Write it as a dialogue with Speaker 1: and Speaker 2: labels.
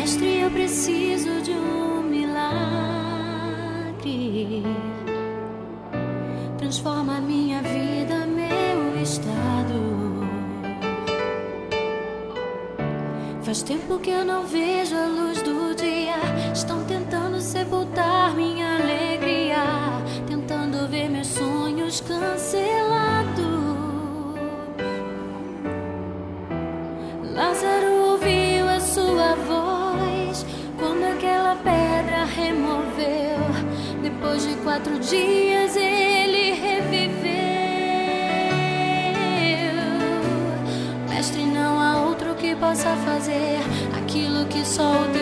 Speaker 1: Mestre, eu preciso de um milagre. Transforma minha vida, meu estado. Faz tempo que eu não vejo a luz do dia. Estão tentando sepultar minha alegria, tentando ver meus sonhos cancelados. Lázaro ouviu a sua voz quando aquela pedra removeu. Depois de 4 dias ele reviveu. Mestre, não há outro que possa fazer aquilo que só o teu